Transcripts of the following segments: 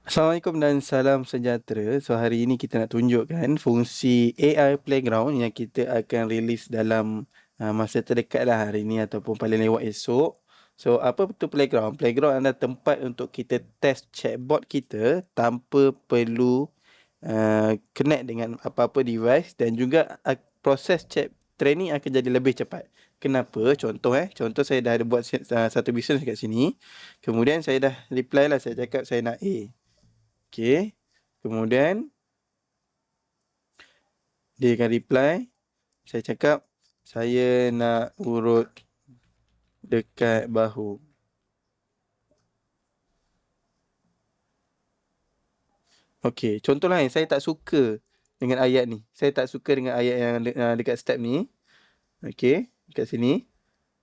Assalamualaikum dan salam sejahtera. So hari ini kita nak tunjukkan fungsi AI Playground yang kita akan release dalam masa terdekat lah hari ini ataupun paling lewat esok. So apa betul Playground? Playground adalah tempat untuk kita test chatbot kita tanpa perlu connect dengan apa-apa device dan juga proses chat training akan jadi lebih cepat. Kenapa? Contoh saya dah ada buat satu business kat sini. Kemudian saya dah reply lah, saya cakap saya nak A. Okey. Kemudian dia akan reply. Saya cakap saya nak urut dekat bahu. Okey, contohlah saya tak suka dengan ayat ni. Saya tak suka dengan ayat yang dekat step ni. Okey, dekat sini.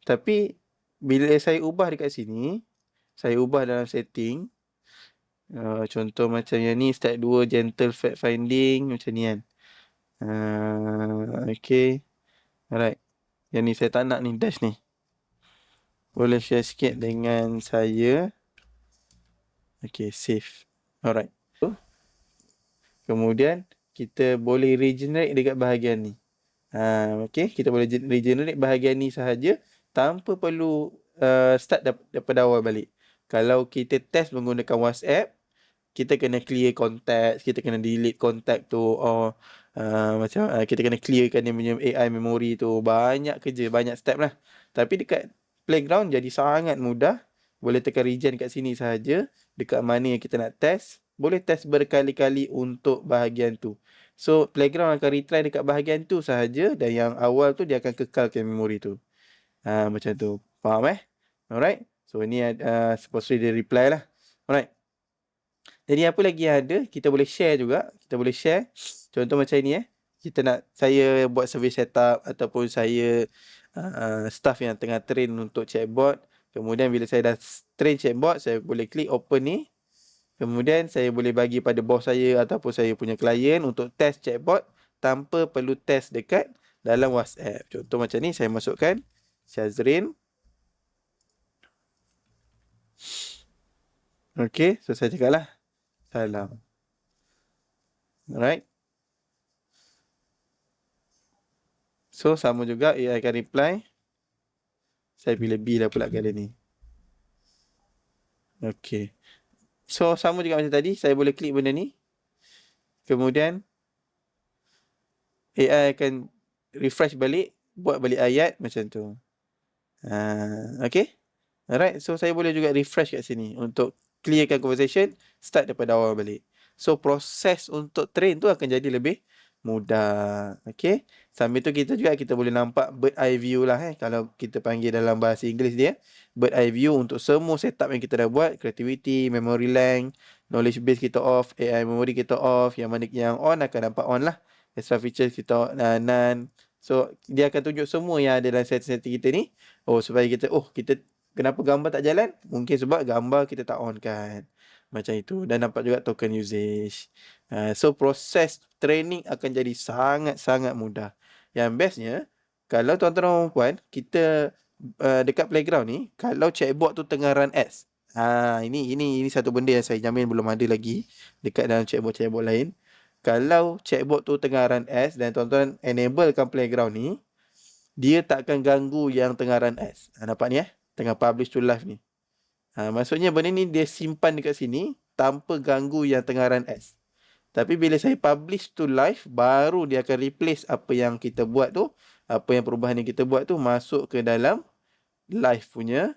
Tapi bila saya ubah dekat sini, saya ubah dalam setting. Contoh macam yang ni, step 2 gentle fact finding macam ni kan. Okey. Alright. Yang ni saya tak nak ni, dash ni. Boleh share sikit dengan saya. Okay, save. Alright. Kemudian kita boleh regenerate dekat bahagian ni. Okay, kita boleh regenerate bahagian ni sahaja tanpa perlu start daripada awal balik. Kalau kita test menggunakan WhatsApp, kita kena clear contact, kita kena delete contact tu, or kita kena clearkan dia punya AI memory tu. Banyak kerja, banyak step lah. Tapi dekat Playground jadi sangat mudah. Boleh tekan regen kat sini sahaja. Dekat mana yang kita nak test, boleh test berkali-kali untuk bahagian tu. So Playground akan retry dekat bahagian tu sahaja, dan yang awal tu dia akan kekalkan memori tu. Macam tu. Faham Alright. So ni supposedly dia reply lah. Alright. Jadi apa lagi yang ada, kita boleh share juga. Kita boleh share. Contoh macam ni saya buat survey setup ataupun saya staff yang tengah train untuk chatbot. Kemudian bila saya dah train chatbot, saya boleh klik open ni. Kemudian saya boleh bagi pada bos saya ataupun saya punya klien untuk test chatbot tanpa perlu test dekat dalam WhatsApp. Contoh macam ni, saya masukkan Syazrin. Okay, so saya cakap lah, salam. Alright. So sama juga, AI akan reply. Saya pilih B lah pula kali ni. Okay. So sama juga macam tadi, saya boleh klik benda ni. Kemudian AI akan refresh balik, buat balik ayat macam tu. Okay. Alright, so saya boleh juga refresh kat sini untuk clearkan conversation, start daripada awal balik. So proses untuk train tu akan jadi lebih mudah. Okay. Sambil tu kita boleh nampak bird eye view lah kalau kita panggil dalam bahasa Inggeris dia. Bird eye view untuk semua setup yang kita dah buat. Creativity, memory length, knowledge base kita off, AI memory kita off. Yang mana yang on akan nampak on lah. Extra features kita none. So dia akan tunjuk semua yang ada dalam setting kita ni. Supaya kita kenapa gambar tak jalan? Mungkin sebab gambar kita tak on kan. Macam itu. Dan nampak juga token usage. So proses training akan jadi sangat-sangat mudah. Yang bestnya, kalau tuan-tuan dan puan, kita dekat Playground ni, kalau chatbot tu tengah run ads. Ini satu benda yang saya jamin belum ada lagi dekat dalam chatbot lain. Kalau chatbot tu tengah run ads dan tuan-tuan enablekan Playground ni, dia tak akan ganggu yang tengah run ads. Nampak ni tengah publish to live ni. Maksudnya benda ni dia simpan dekat sini tanpa ganggu yang tengah run ads. Tapi bila saya publish to live, baru dia akan replace apa yang kita buat tu, apa yang perubahan yang kita buat tu masuk ke dalam live punya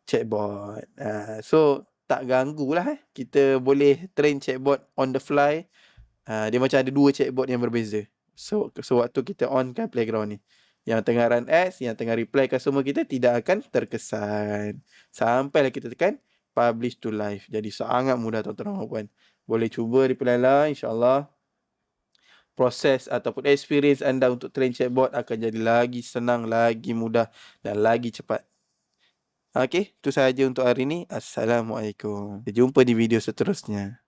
chatbot. So tak ganggulah kita boleh train chatbot on the fly. Dia macam ada dua chatbot yang berbeza. So waktu kita on kan Playground ni, yang tengah run ads, yang tengah reply customer kita tidak akan terkesan. Sampailah kita tekan publish to live. Jadi sangat mudah tuan-tuan dan puan. Boleh cuba di Pelala, insya-Allah. Proses ataupun experience anda untuk train chatbot akan jadi lagi senang, lagi mudah dan lagi cepat. Okey, itu sahaja untuk hari ini. Assalamualaikum. Kita jumpa di video seterusnya.